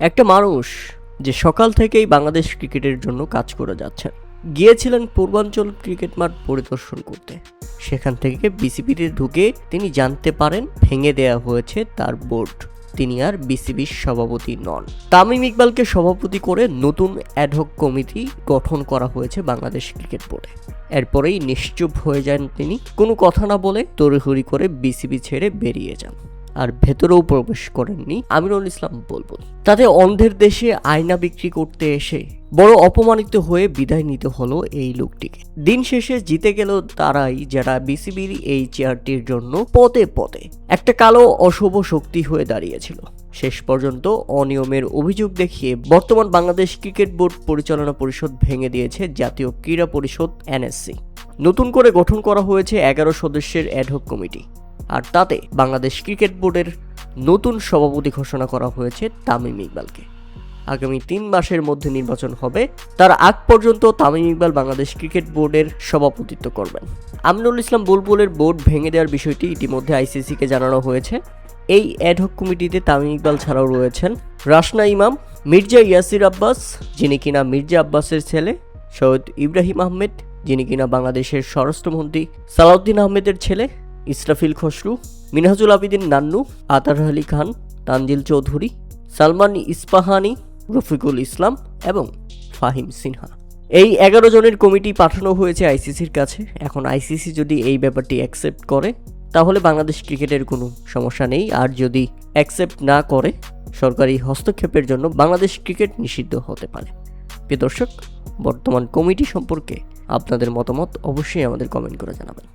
একটা মানুষ যে সকাল থেকেই বাংলাদেশ ক্রিকেটের জন্য কাজ করে যাচ্ছেন, গিয়েছিলেন পূর্বাঞ্চল ক্রিকেট মাঠ পরিদর্শন করতে। সেখান থেকে বিসিবিতে ঢুকে তিনি জানতে পারেন ভেঙে দেয়া হয়েছে তার বোর্ড, তিনি আর বিসিবির সভাপতি নন। তামিম ইকবালকে সভাপতি করে নতুন অ্যাডহক কমিটি গঠন করা হয়েছে বাংলাদেশ ক্রিকেট বোর্ডে। এরপরেই নিশ্চুপ হয়ে যান তিনি, কোনো কথা না বলে তড়িঘড়ি করে বিসিবি ছেড়ে বেরিয়ে যান। আর ভেতরেও প্রবেশ করেননি আমিনুল ইসলাম বুলবুল। তাতে অন্ধের দেশে আয়না বিক্রি করতে এসে বড় অপমানিত হয়ে বিদায় নিতে হলো এই লোকটিকে। দিন শেষে জিতে গেল তারাই যারা বিসিবির এই চেয়ারটির জন্য পদে পদে একটা কালো অশুভ শক্তি হয়ে দাঁড়িয়েছিল। শেষ পর্যন্ত অনিয়মের অভিযোগ দেখিয়ে বর্তমান বাংলাদেশ ক্রিকেট বোর্ড পরিচালনা পরিষদ ভেঙে দিয়েছে জাতীয় ক্রীড়া পরিষদ NSC। নতুন করে গঠন করা হয়েছে 11 সদস্যের অ্যাডহক কমিটি। আর তাতে বাংলাদেশ ক্রিকেট বোর্ডের নতুন সভাপতি ঘোষণা করা হয়েছে তামিম ইকবালকে। আগামী 3 মাসের মধ্যে নির্বাচন হবে, তার আগ পর্যন্ত তামিম ইকবাল বাংলাদেশ ক্রিকেট বোর্ডের সভাপতিত্ব করবেন। আমিনুল ইসলাম বুলবুলের বোর্ড ভেঙে দেওয়ার বিষয়টি ইতিমধ্যে ICC-কে জানানো হয়েছে। এই অ্যাডহক কমিটিতে তামিম ইকবাল ছাড়াও রয়েছেন রাসনা ইমাম, মির্জা ইয়াসির আব্বাস যিনি কিনা মির্জা আব্বাসের ছেলে, সৈয়দ ইব্রাহিম আহমেদ যিনি কিনা বাংলাদেশের স্বরাষ্ট্রমন্ত্রী সালাউদ্দিন আহমেদের ছেলে, ইসরাফিল খসরু, মিনহাজুল আবিদিন নান্নু, আতার আলী খান, তানজিল চৌধুরী, সালমান ইস্পাহানি, রফিকুল ইসলাম এবং ফাহিম সিনহা। এই 11 জনের কমিটি পাঠানো হয়েছে ICC-র কাছে। এখন ICC যদি এই ব্যাপারটি অ্যাকসেপ্ট করে তাহলে বাংলাদেশ ক্রিকেটের কোনো সমস্যা নেই, আর যদি অ্যাকসেপ্ট না করে সরকারি হস্তক্ষেপের জন্য বাংলাদেশ ক্রিকেট নিষিদ্ধ হতে পারে। প্রিয় দর্শক, বর্তমান কমিটি সম্পর্কে আপনাদের মতামত অবশ্যই আমাদের কমেন্ট করে জানাবেন।